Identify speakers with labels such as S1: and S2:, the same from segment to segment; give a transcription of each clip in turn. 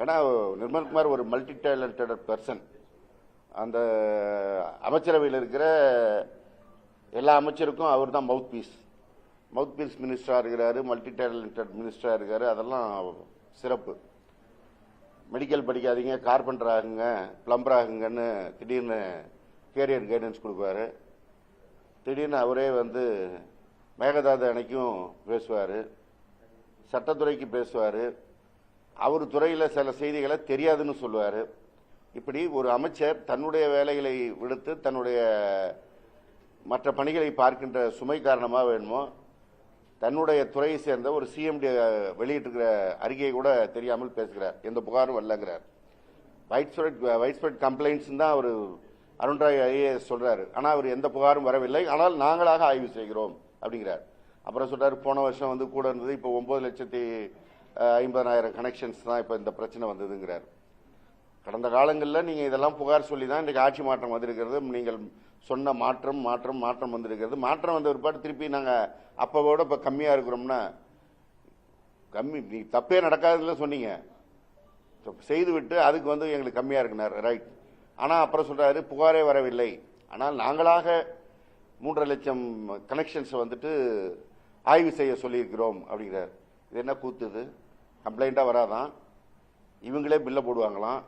S1: ஏன்னா நிர்மல்குமார் ஒரு multi talented person. அந்த அமைச்சரவையில் இருக்கிற எல்லா அமைச்சருக்கும் அவர் தான் மவுத் பீஸ் மினிஸ்டராக இருக்கிறாரு, மல்டி டேலண்டட் மினிஸ்டராக இருக்காரு. அதெல்லாம் சிறப்பு. மெடிக்கல் படிக்காதீங்க, கார்பெண்டர் ஆகுங்க, பிளம்பர் ஆகுங்கன்னு திடீர்னு கேரியர் கைடன்ஸ் கொடுப்பாரு. திடீர்னு அவரே மேகதாது அணைக்கும் பேசுவார், சட்டத்துறைக்கு பேசுவார், அவர் துறையில் சில செய்திகளை தெரியாதுன்னு சொல்லுவார். இப்படி ஒரு அமைச்சர் தன்னுடைய வேலைகளை விடுத்து தன்னுடைய மற்ற பணிகளை பார்க்கின்ற சுமை காரணமாக வேணுமோ தன்னுடைய துறையை சேர்ந்த ஒரு சிஎம்டி வெளியிட்டிருக்கிற அறிக்கையை கூட தெரியாமல் பேசுகிறார். எந்த புகாரும் வரலங்கிறார். வைட் ஸ்ப்ரெட் கம்ப்ளைண்ட்ஸ் தான் அவர் அருண்ராய் ஐஏஎஸ் சொல்றாரு. ஆனால் அவர் எந்த புகாரும் வரவில்லை, ஆனால் நாங்களாக ஆய்வு செய்கிறோம் அப்படிங்கிறார். அப்புறம் சொல்றாரு, போன வருஷம் கூட இருந்தது, இப்போ 9,50,000 கனெக்ஷன்ஸ் தான் இப்போ இந்த பிரச்சனை வந்ததுங்கிறார். கடந்த காலங்களில் நீங்கள் இதெல்லாம் புகார் சொல்லி தான் இன்றைக்கு ஆட்சி மாற்றம் வந்திருக்கிறது. நீங்கள் சொன்ன மாற்றம் வந்திருக்கிறது. மாற்றம் வந்த பிற்பாடு திருப்பி நாங்கள் அப்போவோட இப்போ கம்மியாக இருக்கிறோம்னா, நீ தப்பே நடக்காதுன்னு சொன்னீங்க, செய்து விட்டு அதுக்கு எங்களுக்கு கம்மியாக இருக்குனார். ரைட். ஆனால் அப்புறம் சொல்றாரு, புகாரே வரவில்லை, ஆனால் நாங்களாக 3.5 லட்சம் கனெக்ஷன்ஸ் ஆய்வு செய்ய சொல்லியிருக்கிறோம் அப்படிங்கிறார். இது என்ன கூத்துது? கம்ப்ளைண்ட்டாக வராதான், இவங்களே பில்லை போடுவாங்களாம்,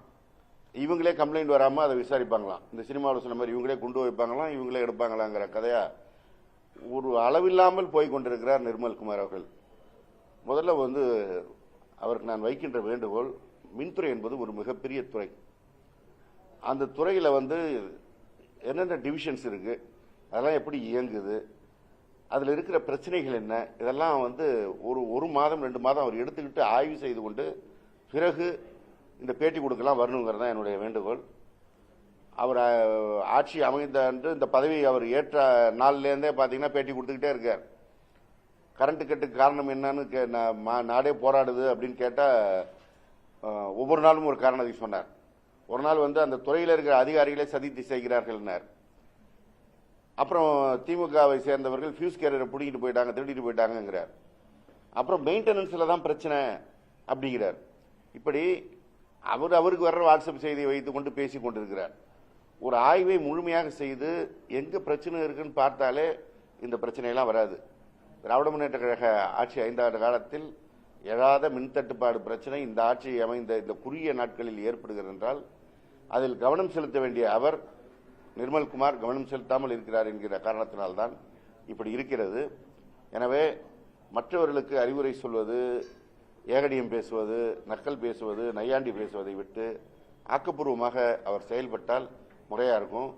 S1: இவங்களே கம்ப்ளைண்ட் வராமல் அதை விசாரிப்பாங்களாம். இந்த சினிமாவில் சொன்ன மாதிரி இவங்களே குண்டு வைப்பாங்களாம், இவங்களே எடுப்பாங்களாங்கிற கதையா ஒரு அளவில்லாமல் போய் கொண்டிருக்கிறார் நிர்மல்குமார் அவர்கள். முதல்ல அவருக்கு நான் வைக்கின்ற வேண்டுகோள், மின்துறை என்பது ஒரு மிகப்பெரிய துறை. அந்த துறையில் என்னென்ன டிவிஷன்ஸ் இருக்கு, அதெல்லாம் எப்படி இயங்குது, அதில் இருக்கிற பிரச்சனைகள் என்ன, இதெல்லாம் ஒரு மாதம் 2 மாதம் அவர் எடுத்துக்கிட்டு ஆய்வு செய்து கொண்டு பிறகு இந்த பேட்டி கொடுக்கலாம் வரணுங்கிறது தான் என்னுடைய வேண்டுகோள். அவர் ஆட்சி அமைந்த அன்று இந்த பதவி அவர் ஏற்ற நாள்லேருந்தே பார்த்தீங்கன்னா பேட்டி கொடுத்துக்கிட்டே இருக்கார். கரண்ட் கட்டுக்கு காரணம் என்னன்னு நாடே போராடுது அப்படின்னு கேட்டால் ஒவ்வொரு நாளும் ஒரு காரணத்தை சொன்னார். ஒரு நாள் அந்த துறையில் இருக்கிற அதிகாரிகளே சதித்து செய்கிறார்கள்னார். அப்புறம் திமுகவை சேர்ந்தவர்கள் ஃபியூஸ் கேரியரை பிடிக்கிட்டு போயிட்டாங்க, திருடிட்டு போயிட்டாங்கிறார். அப்புறம் மெயின்டெனன்ஸில் தான் பிரச்சனை அப்படிங்கிறார். இப்படி அவருக்கு வர்ற வாட்ஸ்அப் செய்தியை வைத்துக் கொண்டு பேசிக் கொண்டிருக்கிறார். ஒரு ஆய்வை முழுமையாக செய்து எங்க பிரச்சனை இருக்குன்னு பார்த்தாலே இந்த பிரச்சனையெல்லாம் வராது. திராவிட முன்னேற்ற கழக ஆட்சி 5 ஆண்டு காலத்தில் எழாத மின்தட்டுப்பாடு பிரச்சனை இந்த ஆட்சி அமைந்த இந்த குறுகிய நாட்களில் ஏற்படுகிறது என்றால் அதில் கவனம் செலுத்த வேண்டிய அவர் நிர்மல்குமார் கவனம் செலுத்தாமல் இருக்கிறார் என்கிற காரணத்தினால்தான் இப்படி இருக்கிறது. எனவே மற்றவர்களுக்கு அறிவுரை சொல்வது, ஏகடியம் பேசுவது, நக்கல் பேசுவது, நையாண்டி பேசுவதை விட்டு ஆக்கப்பூர்வமாக அவர் செயல்பட்டால் முறையா இருக்கும்.